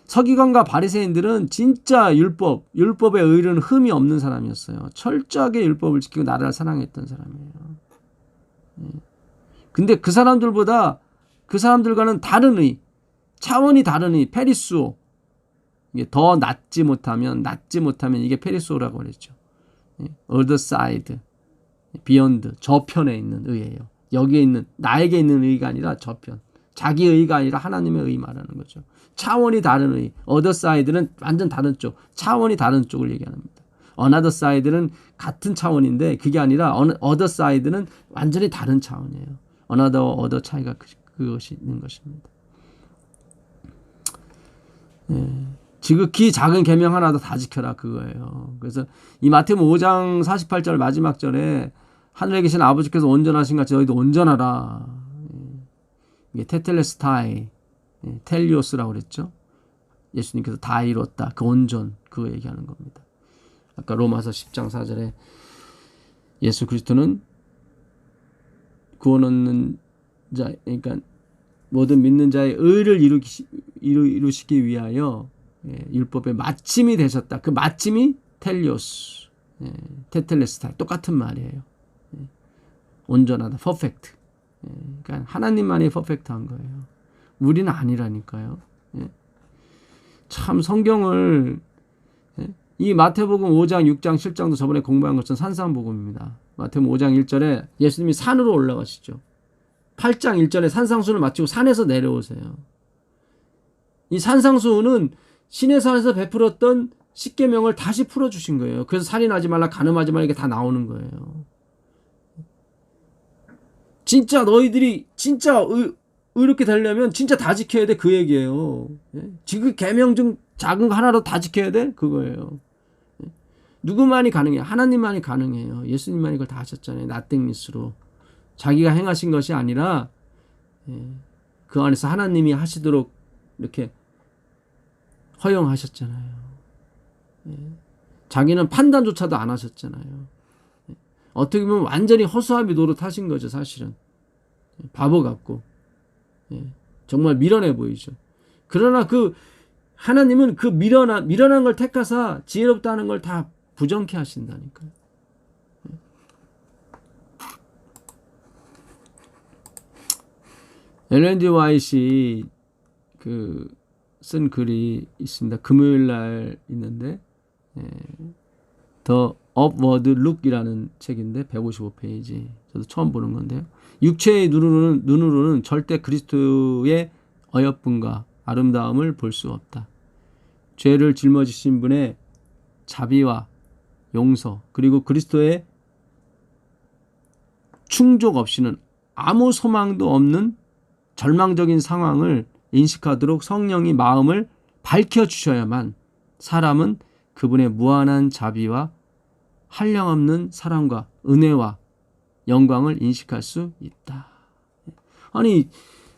서기관과 바리새인들은 진짜 율법의 의는 흠이 없는 사람이었어요. 철저하게 율법을 지키고 나라를 사랑했던 사람이에요. 근데 그 사람들과는 다른 의, 차원이 다른 의, 페리수오. 이게 더 낫지 못하면 이게 페리수오라고 그랬죠. other side, beyond, 저편에 있는 의예요. 여기에 있는 나에게 있는 의가 아니라 저편. 자기 의가 아니라 하나님의 의 말하는 거죠. 차원이 다른 의. other side는 완전 다른 쪽. 차원이 다른 쪽을 얘기합니다. another side는 같은 차원인데 그게 아니라 other side는 완전히 다른 차원이에요. other 차이가 그것이 있는 것입니다. 지극히 작은 계명 하나도 다 지켜라 그거예요. 그래서 이 마태복음 5장 48절 마지막 절에 하늘에 계신 아버지께서 온전하신 같이 너희도 온전하라. 이게 테텔레스타이, 텔리오스라고 그랬죠. 예수님께서 다 이뤘다. 그 온전, 그거 얘기하는 겁니다. 아까 로마서 10장 4절에 예수 그리스도는 구원 얻는 자, 그러니까 모든 믿는 자의 의를 이루시기 위하여 율법의 마침이 되셨다. 그 마침이 텔리오스, 테텔레스타이, 똑같은 말이에요. 온전하다, 퍼펙트. 그러니까 하나님만이 퍼펙트한 거예요. 우리는 아니라니까요. 참 성경을 이 마태복음 5장, 6장, 7장도 저번에 공부한 것처럼 산상복음입니다. 마태복음 5장 1절에 예수님이 산으로 올라가시죠. 8장 1절에 산상수훈을 마치고 산에서 내려오세요. 이 산상수훈은 신의 산에서 베풀었던 십계명을 다시 풀어주신 거예요. 그래서 살인하지 말라, 간음하지 말라 이게 다 나오는 거예요. 진짜 너희들이 진짜 의롭게 되려면 진짜 다 지켜야 돼 그 얘기예요. 지금 계명 중 작은 거 하나로 다 지켜야 돼 그거예요. 누구만이 가능해요? 하나님만이 가능해요. 예수님만이 그걸 다 하셨잖아요. 나땡미스로. 자기가 행하신 것이 아니라 그 안에서 하나님이 하시도록 이렇게 허용하셨잖아요. 자기는 판단조차도 안 하셨잖아요. 어떻게 보면 완전히 허수아비 노릇하신 거죠. 사실은 바보 같고 정말 미련해 보이죠. 그러나 그 하나님은 그 미련한 걸 택하사 지혜롭다는 걸 다 부정케 하신다니까요. 엘렌 G. 화이트이 쓴 글이 있습니다. 금요일 날 있는데 The Upward Look이라는 책인데 155페이지. 저도 처음 보는 건데요. 육체의 눈으로는 절대 그리스도의 어여쁨과 아름다움을 볼 수 없다. 죄를 짊어지신 분의 자비와 용서 그리고 그리스도의 충족 없이는 아무 소망도 없는 절망적인 상황을 인식하도록 성령이 마음을 밝혀주셔야만 사람은 그분의 무한한 자비와 한량없는 사랑과 은혜와 영광을 인식할 수 있다. 아니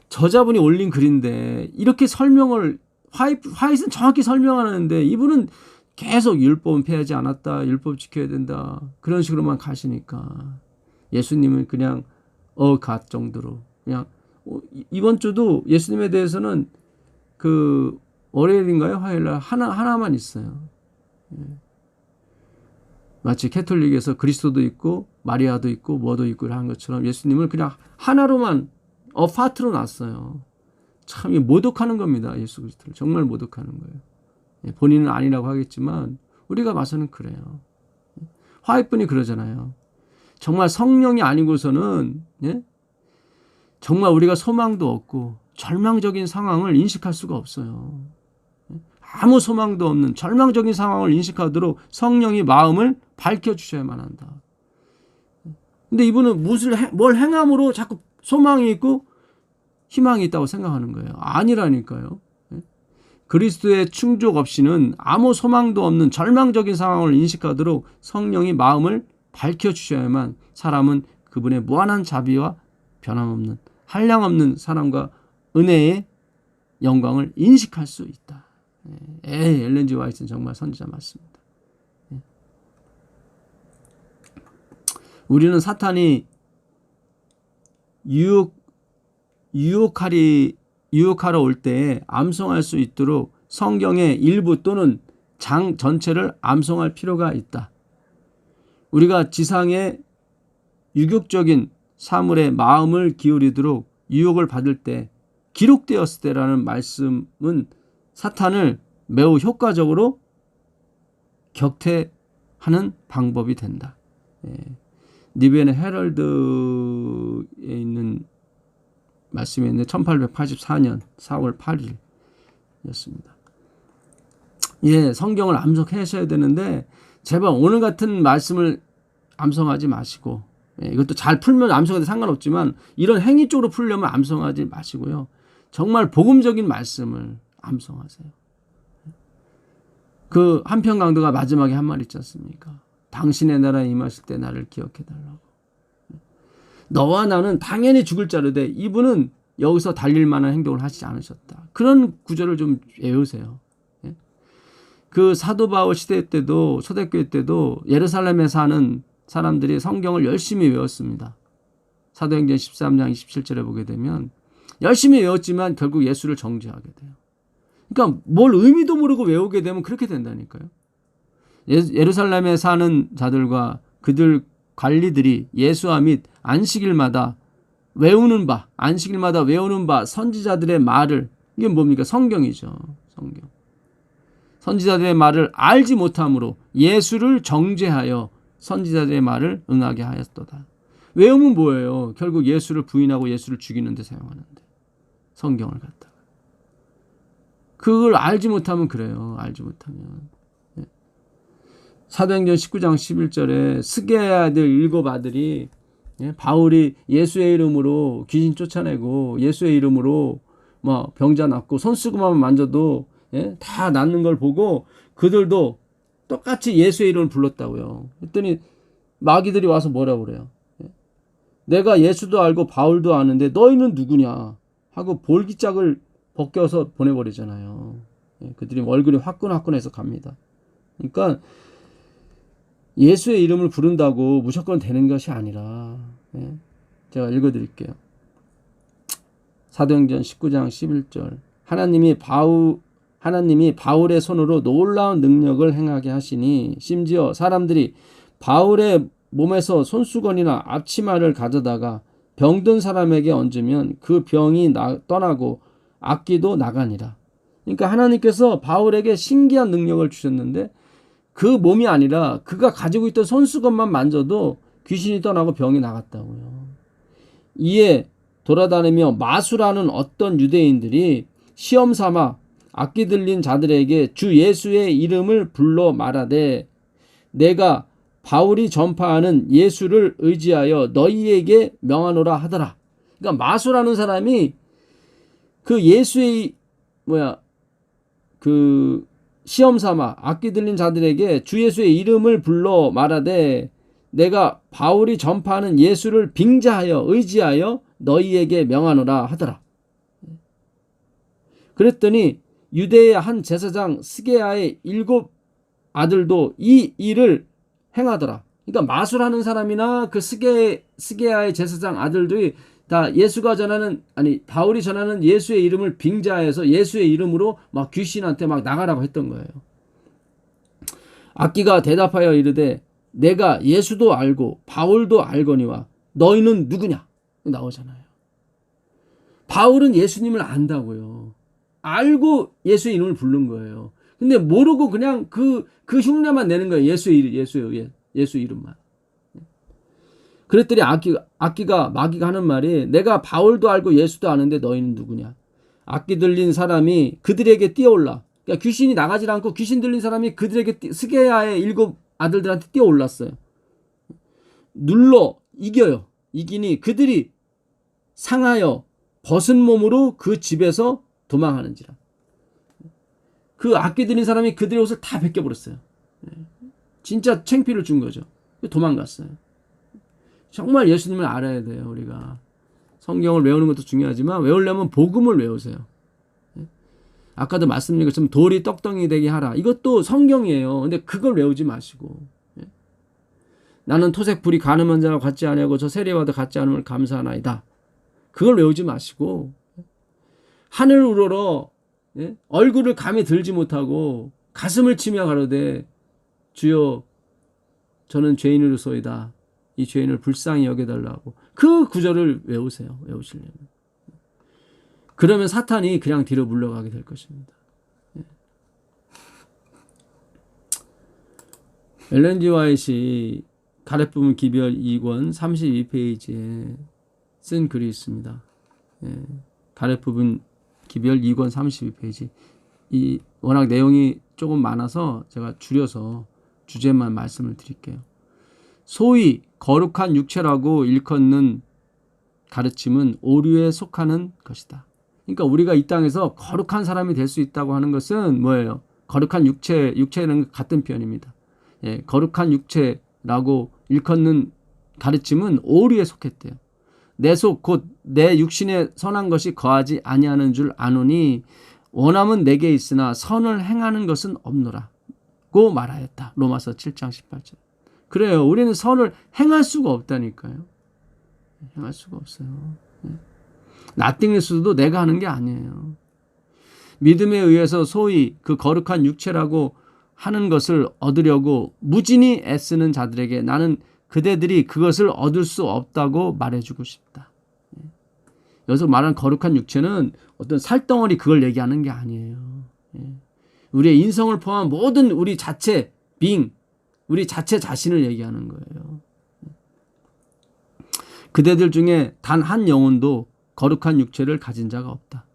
저자분이 올린 글인데 이렇게 설명을 화이트는 정확히 설명하는데 이분은 계속 율법은 폐하지 않았다. 율법 지켜야 된다. 그런 식으로만 가시니까 예수님은 그냥 갓 정도로 그냥 이번 주도 예수님에 대해서는 그 월요일인가요? 화요일날 하나만 있어요. 마치 캐톨릭에서 그리스도도 있고 마리아도 있고 뭐도 있고 하는 것처럼 예수님을 그냥 하나로만 파트로 놨어요. 참 모독하는 겁니다. 예수 그리스도를 정말 모독하는 거예요. 본인은 아니라고 하겠지만 우리가 봐서는 그래요. 화이트분이 그러잖아요. 정말 성령이 아니고서는 정말 우리가 소망도 없고 절망적인 상황을 인식할 수가 없어요. 아무 소망도 없는 절망적인 상황을 인식하도록 성령이 마음을 밝혀주셔야만 한다. 근데 이분은 뭘 행함으로 자꾸 소망이 있고 희망이 있다고 생각하는 거예요. 아니라니까요. 그리스도의 충족 없이는 아무 소망도 없는 절망적인 상황을 인식하도록 성령이 마음을 밝혀주셔야만 사람은 그분의 무한한 자비와 변함없는 한량없는 사랑과 은혜의 영광을 인식할 수 있다. 엘렌 G. 화이트는 정말 선지자 맞습니다. 우리는 사탄이 유혹하러 올 때에 암송할 수 있도록 성경의 일부 또는 장 전체를 암송할 필요가 있다. 우리가 지상의 유격적인 사물에 마음을 기울이도록 유혹을 받을 때 기록되었을 때라는 말씀은 사탄을 매우 효과적으로 격퇴하는 방법이 된다. 니벤의 헤럴드에 있는 말씀이 있는데 1884년 4월 8일이었습니다. 성경을 암송하셔야 되는데 제발 오늘 같은 말씀을 암송하지 마시고 이것도 잘 풀면 암송해도 상관없지만 이런 행위 쪽으로 풀려면 암송하지 마시고요. 정말 복음적인 말씀을 암송하세요. 그 한편 강도가 마지막에 한 말 있지 않습니까? 당신의 나라에 임하실 때 나를 기억해달라고. 너와 나는 당연히 죽을 자로되 이분은 여기서 달릴 만한 행동을 하시지 않으셨다. 그런 구절을 좀 외우세요. 그 사도 바울 시대 때도 초대교회 때도 예루살렘에 사는 사람들이 성경을 열심히 외웠습니다. 사도행전 13장 27절에 보게 되면 열심히 외웠지만 결국 예수를 정죄하게 돼요. 그러니까 뭘 의미도 모르고 외우게 되면 그렇게 된다니까요. 예루살렘에 사는 자들과 그들 관리들이 예수와 및 안식일마다 외우는 바 선지자들의 말을, 이게 뭡니까? 성경이죠. 성경. 선지자들의 말을 알지 못함으로 예수를 정죄하여 선지자들의 말을 응하게 하였도다. 외우면 뭐예요? 결국 예수를 부인하고 예수를 죽이는 데 사용하는데, 성경을 갖다가. 그걸 알지 못하면 그래요. 알지 못하면. 사도행전 19장 11절에 스게아들 7 아들이 바울이 예수의 이름으로 귀신 쫓아내고 예수의 이름으로 병자 낫고 손수건만 만져도 다 낫는 걸 보고 그들도 똑같이 예수의 이름을 불렀다고요. 그랬더니 마귀들이 와서 뭐라고 그래요? 내가 예수도 알고 바울도 아는데 너희는 누구냐 하고 볼기짝을 벗겨서 보내버리잖아요. 그들이 얼굴이 화끈화끈해서 갑니다. 그러니까 예수의 이름을 부른다고 무조건 되는 것이 아니라, 제가 읽어드릴게요. 사도행전 19장 11절 하나님이 바울의 손으로 놀라운 능력을 행하게 하시니 심지어 사람들이 바울의 몸에서 손수건이나 앞치마를 가져다가 병든 사람에게 얹으면 그 병이 떠나고 악귀도 나가니라. 그러니까 하나님께서 바울에게 신기한 능력을 주셨는데 그 몸이 아니라 그가 가지고 있던 손수건만 만져도 귀신이 떠나고 병이 나갔다고요. 이에 돌아다니며 마수라는 어떤 유대인들이 시험 삼아 악기 들린 자들에게 주 예수의 이름을 불러 말하되 내가 바울이 전파하는 예수를 의지하여 너희에게 명하노라 하더라. 그러니까 마수라는 사람이 그 예수의 시험 삼아 악기 들린 자들에게 주 예수의 이름을 불러 말하되 내가 바울이 전파하는 예수를 빙자하여 의지하여 너희에게 명하노라 하더라. 그랬더니 유대의 한 제사장 스게아의 7 아들도 이 일을 행하더라. 그러니까 마술하는 사람이나 그 스게아의 제사장 아들들이 다 바울이 전하는 예수의 이름을 빙자해서 예수의 이름으로 막 귀신한테 막 나가라고 했던 거예요. 악기가 대답하여 이르되 내가 예수도 알고 바울도 알거니와 너희는 누구냐? 나오잖아요. 바울은 예수님을 안다고요. 알고 예수의 이름을 부른 거예요. 근데 모르고 그냥 그 흉내만 내는 거예요. 예수 이름만. 그랬더니 마귀가 하는 말이 내가 바울도 알고 예수도 아는데 너희는 누구냐? 악기 들린 사람이 그들에게 뛰어올라. 그러니까 귀신이 나가지 않고 귀신 들린 사람이 그들에게 스게아의 7 아들들한테 뛰어올랐어요. 눌러 이겨요. 이기니 그들이 상하여 벗은 몸으로 그 집에서 도망하는지라. 그 아껴드린 사람이 그들의 옷을 다 벗겨버렸어요. 진짜 창피를 준 거죠. 도망갔어요. 정말 예수님을 알아야 돼요. 우리가 성경을 외우는 것도 중요하지만 외우려면 복음을 외우세요. 아까도 말씀드린 것처럼 돌이 떡덩이 되게 하라. 이것도 성경이에요. 근데 그걸 외우지 마시고 나는 토색 불이 가늠한 자와 같지 아니하고 저 세례와도 같지 않음을 감사하나이다. 그걸 외우지 마시고 하늘 우러러 얼굴을 감히 들지 못하고 가슴을 치며 가로되 주여 저는 죄인으로소이다. 이 죄인을 불쌍히 여겨달라고 그 구절을 외우세요. 외우시려면. 그러면 사탄이 그냥 뒤로 물러가게 될 것입니다. 엘렌 G. 화이트이 가랫부분 기별 2권 32페이지에 쓴 글이 있습니다. 가랫부분 기별 2권 32페이지. 이 워낙 내용이 조금 많아서 제가 줄여서 주제만 말씀을 드릴게요. 소위 거룩한 육체라고 일컫는 가르침은 오류에 속하는 것이다. 그러니까 우리가 이 땅에서 거룩한 사람이 될 수 있다고 하는 것은 뭐예요? 거룩한 육체는 같은 표현입니다. 거룩한 육체라고 일컫는 가르침은 오류에 속했대요. 내 속 곧 내 육신에 선한 것이 거하지 아니하는 줄 아노니 원함은 내게 있으나 선을 행하는 것은 없노라고 말하였다. 로마서 7장 18절. 그래요. 우리는 선을 행할 수가 없다니까요. 행할 수가 없어요. 나띵일수도 내가 하는 게 아니에요. 믿음에 의해서 소위 그 거룩한 육체라고 하는 것을 얻으려고 무진히 애쓰는 자들에게 나는 그대들이 그것을 얻을 수 없다고 말해주고 싶다. 여기서 말하는 거룩한 육체는 어떤 살덩어리 그걸 얘기하는 게 아니에요. 우리의 인성을 포함한 모든 우리 자체 우리 자체 자신을 얘기하는 거예요. 그대들 중에 단 한 영혼도 거룩한 육체를 가진 자가 없다.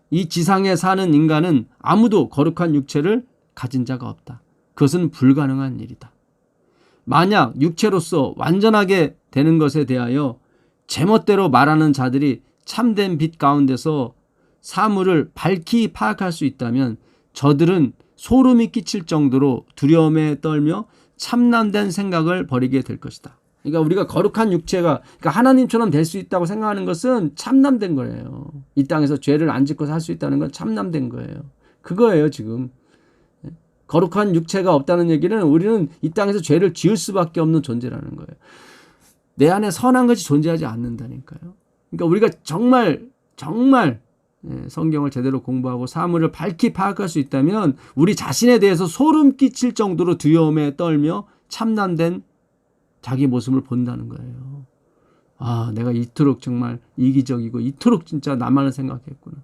이 지상에 사는 인간은 아무도 거룩한 육체를 가진 자가 없다. 그것은 불가능한 일이다. 만약 육체로서 완전하게 되는 것에 대하여 제멋대로 말하는 자들이 참된 빛 가운데서 사물을 밝히 파악할 수 있다면 저들은 소름이 끼칠 정도로 두려움에 떨며 참남된 생각을 버리게 될 것이다. 그러니까 우리가 거룩한 육체가 그러니까 하나님처럼 될 수 있다고 생각하는 것은 참남된 거예요. 이 땅에서 죄를 안 짓고 살 수 있다는 건 참남된 거예요. 그거예요 지금. 거룩한 육체가 없다는 얘기는 우리는 이 땅에서 죄를 지을 수밖에 없는 존재라는 거예요. 내 안에 선한 것이 존재하지 않는다니까요. 그러니까 우리가 정말 성경을 제대로 공부하고 사물을 밝히 파악할 수 있다면 우리 자신에 대해서 소름 끼칠 정도로 두려움에 떨며 참남된 자기 모습을 본다는 거예요. 아, 내가 이토록 정말 이기적이고 이토록 진짜 나만을 생각했구나.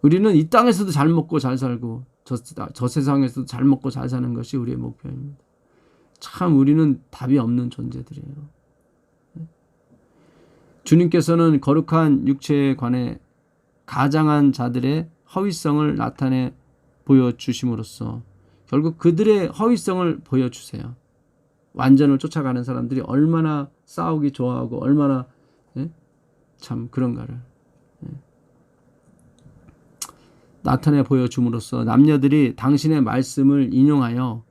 우리는 이 땅에서도 잘 먹고 잘 살고 저 세상에서도 잘 먹고 잘 사는 것이 우리의 목표입니다. 참 우리는 답이 없는 존재들이에요. 주님께서는 거룩한 육체에 관해 가장한 자들의 허위성을 나타내 보여주심으로써 결국 그들의 허위성을 보여주세요. 완전을 쫓아가는 사람들이 얼마나 싸우기 좋아하고 얼마나 참 그런가를 나타내 보여줌으로써 남녀들이 당신의 말씀을 인용하여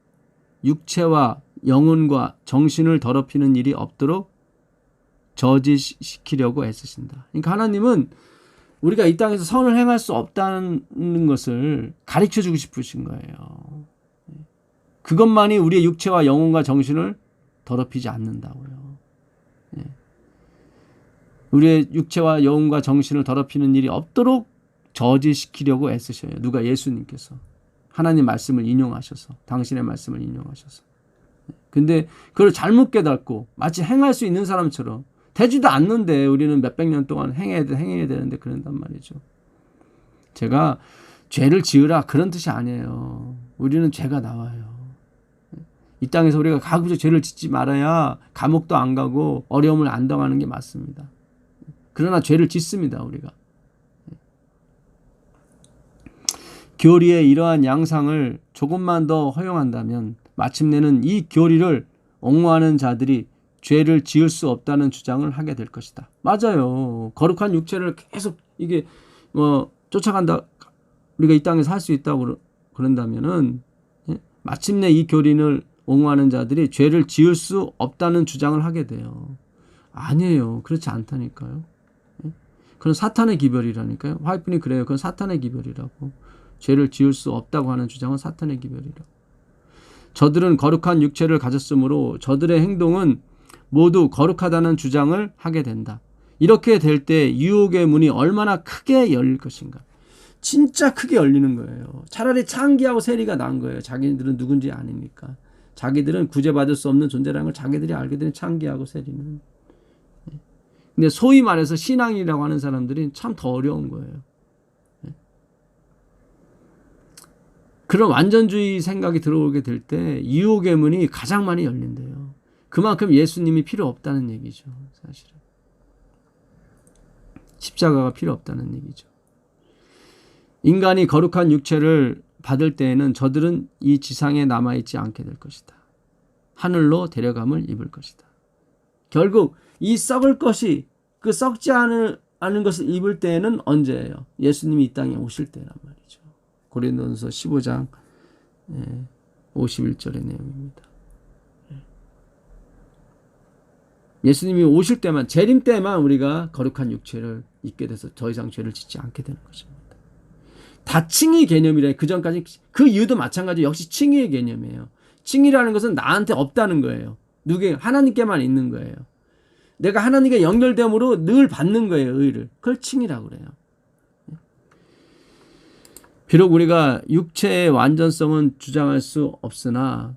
육체와 영혼과 정신을 더럽히는 일이 없도록 저지시키려고 애쓰신다. 그러니까 하나님은 우리가 이 땅에서 선을 행할 수 없다는 것을 가르쳐주고 싶으신 거예요. 그것만이 우리의 육체와 영혼과 정신을 더럽히지 않는다고요. 우리의 육체와 영혼과 정신을 더럽히는 일이 없도록 저지시키려고 애쓰셔요. 누가? 예수님께서. 하나님 말씀을 인용하셔서. 당신의 말씀을 인용하셔서. 근데 그걸 잘못 깨닫고 마치 행할 수 있는 사람처럼 되지도 않는데 우리는 몇백 년 동안 행해야 되는데 그런단 말이죠. 제가 죄를 지으라 그런 뜻이 아니에요. 우리는 죄가 나와요. 이 땅에서 우리가 가급적 죄를 짓지 말아야 감옥도 안 가고 어려움을 안 당하는 게 맞습니다. 그러나 죄를 짓습니다. 우리가. 교리의 이러한 양상을 조금만 더 허용한다면 마침내는 이 교리를 옹호하는 자들이 죄를 지을 수 없다는 주장을 하게 될 것이다. 맞아요. 거룩한 육체를 계속 이게 쫓아간다. 우리가 이 땅에 살 수 있다고 그런다면은 마침내 이 교린을 옹호하는 자들이 죄를 지을 수 없다는 주장을 하게 돼요. 아니에요. 그렇지 않다니까요. 그건 사탄의 기별이라니까요. 화이트분이 그래요. 그건 사탄의 기별이라고. 죄를 지을 수 없다고 하는 주장은 사탄의 기별이라고. 저들은 거룩한 육체를 가졌으므로 저들의 행동은 모두 거룩하다는 주장을 하게 된다. 이렇게 될 때 유혹의 문이 얼마나 크게 열릴 것인가. 진짜 크게 열리는 거예요. 차라리 창기하고 세리가 나은 거예요. 자기들은 누군지 아니니까. 자기들은 구제받을 수 없는 존재라는 걸 자기들이 알게 되는 창기하고 세리는. 근데 소위 말해서 신앙이라고 하는 사람들이 참 더 어려운 거예요. 그런 완전주의 생각이 들어오게 될 때 유혹의 문이 가장 많이 열린대요. 그만큼 예수님이 필요 없다는 얘기죠. 사실은. 십자가가 필요 없다는 얘기죠. 인간이 거룩한 육체를 받을 때에는 저들은 이 지상에 남아있지 않게 될 것이다. 하늘로 데려감을 입을 것이다. 결국 이 썩을 것이 그 썩지 않은 것을 입을 때에는 언제예요? 예수님이 이 땅에 오실 때란 말이죠. 고린도전서 15장 51절의 내용입니다. 예수님이 오실 때만, 재림 때만 우리가 거룩한 육체를 입게 돼서 더 이상 죄를 짓지 않게 되는 것입니다. 다 칭의 개념이래. 그 전까지 그 이유도 마찬가지 역시 칭의의 개념이에요. 칭의라는 것은 나한테 없다는 거예요. 누구에게? 하나님께만 있는 거예요. 내가 하나님께 연결됨으로 늘 받는 거예요. 의를. 그걸 칭의라고 그래요. 비록 우리가 육체의 완전성은 주장할 수 없으나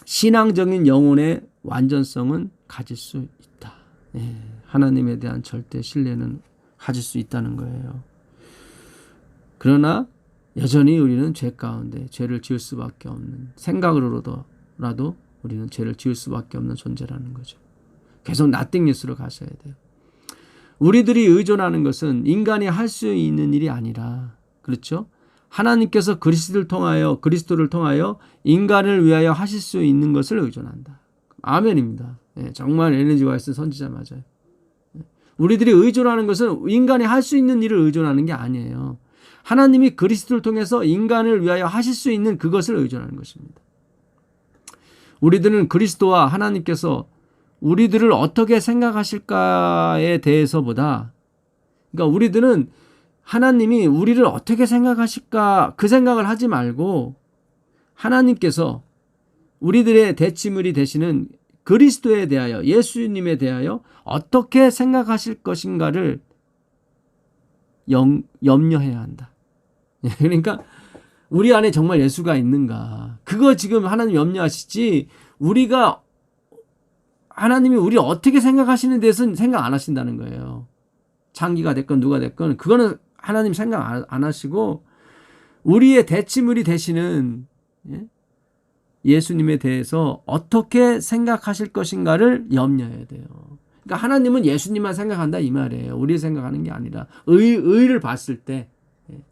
신앙적인 영혼의 완전성은 가질 수 있다. 하나님에 대한 절대 신뢰는 가질 수 있다는 거예요. 그러나 여전히 우리는 죄 가운데 죄를 지을 수밖에 없는, 생각으로라도 우리는 죄를 지을 수밖에 없는 존재라는 거죠. 계속 나띵니스로 가셔야 돼요. 우리들이 의존하는 것은 인간이 할 수 있는 일이 아니라, 그렇죠? 하나님께서 그리스도를 통하여 인간을 위하여 하실 수 있는 것을 의존한다. 아멘입니다. 정말 엘렌 G 화이트 선지자 맞아요. 우리들이 의존하는 것은 인간이 할 수 있는 일을 의존하는 게 아니에요. 하나님이 그리스도를 통해서 인간을 위하여 하실 수 있는 그것을 의존하는 것입니다. 우리들은 그리스도와 하나님께서 우리들을 어떻게 생각하실까에 대해서보다, 그러니까 우리들은 하나님이 우리를 어떻게 생각하실까 그 생각을 하지 말고 하나님께서 우리들의 대치물이 되시는 그리스도에 대하여, 예수님에 대하여 어떻게 생각하실 것인가를 염려해야 한다. 그러니까 우리 안에 정말 예수가 있는가, 그거 지금 하나님 염려하시지, 우리가 하나님이 우리를 어떻게 생각하시는 데서는 생각 안 하신다는 거예요. 장기가 됐건 누가 됐건 그거는 하나님 생각 안 하시고 우리의 대치물이 되시는 예수님에 대해서 어떻게 생각하실 것인가를 염려해야 돼요. 그러니까 하나님은 예수님만 생각한다 이 말이에요. 우리 생각하는 게 아니라 의를 봤을 때,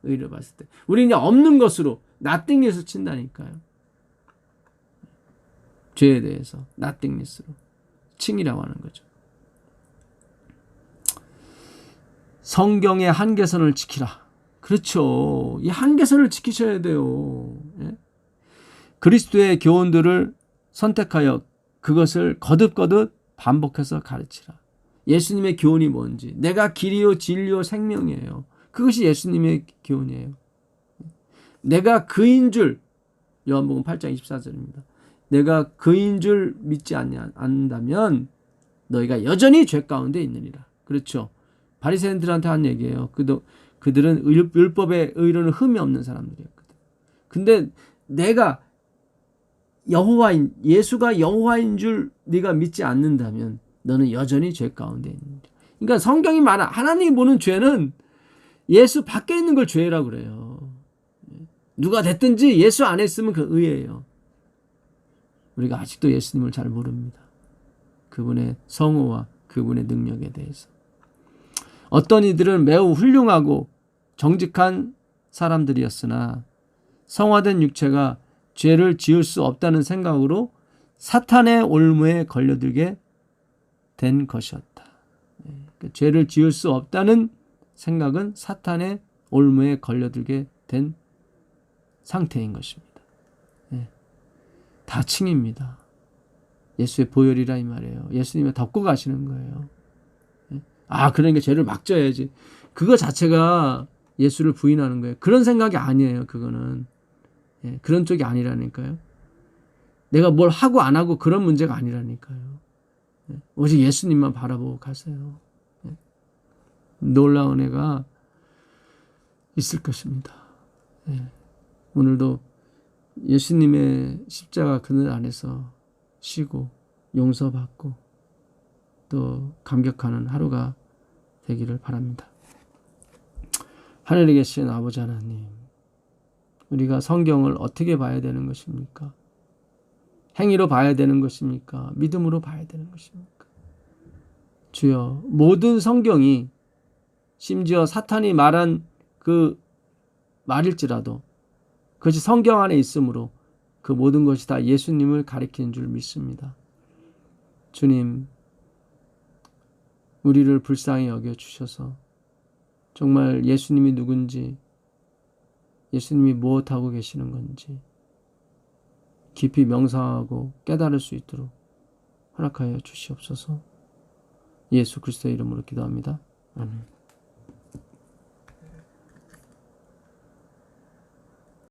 의를 봤을 때 우리는 없는 것으로 나띵리스로 친다니까요. 죄에 대해서 나띵리스로 칭이라고 하는 거죠. 성경의 한계선을 지키라. 그렇죠. 이 한계선을 지키셔야 돼요. 그리스도의 교훈들을 선택하여 그것을 거듭거듭 반복해서 가르치라. 예수님의 교훈이 뭔지, 내가 길이요 진리요 생명이에요. 그것이 예수님의 교훈이에요. 내가 그인 줄, 요한복음 8장 24절입니다. 내가 그인 줄 믿지 않는다면 너희가 여전히 죄 가운데 있느니라. 그렇죠. 바리새인들한테 한 얘기예요. 그들은 율법의 의로는 흠이 없는 사람들이었거든. 근데 내가 예수가 여호와인 줄 네가 믿지 않는다면 너는 여전히 죄 가운데 있느니라. 그러니까 성경이 하나님이 보는 죄는 예수 밖에 있는 걸 죄라고 그래요. 누가 됐든지 예수 안에 있으면 그 의예요. 우리가 아직도 예수님을 잘 모릅니다. 그분의 성호와 그분의 능력에 대해서. 어떤 이들은 매우 훌륭하고 정직한 사람들이었으나 성화된 육체가 죄를 지을 수 없다는 생각으로 사탄의 올무에 걸려들게 된 것이었다. 죄를 지을 수 없다는 생각은 사탄의 올무에 걸려들게 된 상태인 것입니다. 예. 다 칭입니다. 예수의 보혈이라 이 말이에요. 예수님이 덮고 가시는 거예요. 예. 그러니까 죄를 막 져야지. 그거 자체가 예수를 부인하는 거예요. 그런 생각이 아니에요. 그거는. 예. 그런 쪽이 아니라니까요. 내가 뭘 하고 안 하고 그런 문제가 아니라니까요. 예. 오직 예수님만 바라보고 가세요. 예. 놀라운 은혜가 있을 것입니다. 예. 오늘도 예수님의 십자가 그늘 안에서 쉬고 용서받고 또 감격하는 하루가 되기를 바랍니다. 하늘에 계신 아버지 하나님, 우리가 성경을 어떻게 봐야 되는 것입니까? 행위로 봐야 되는 것입니까? 믿음으로 봐야 되는 것입니까? 주여, 모든 성경이 심지어 사탄이 말한 그 말일지라도 그것이 성경 안에 있으므로 그 모든 것이 다 예수님을 가리키는 줄 믿습니다. 주님, 우리를 불쌍히 여겨주셔서 정말 예수님이 누군지, 예수님이 무엇하고 계시는 건지 깊이 명상하고 깨달을 수 있도록 허락하여 주시옵소서. 예수 그리스도의 이름으로 기도합니다. 아멘.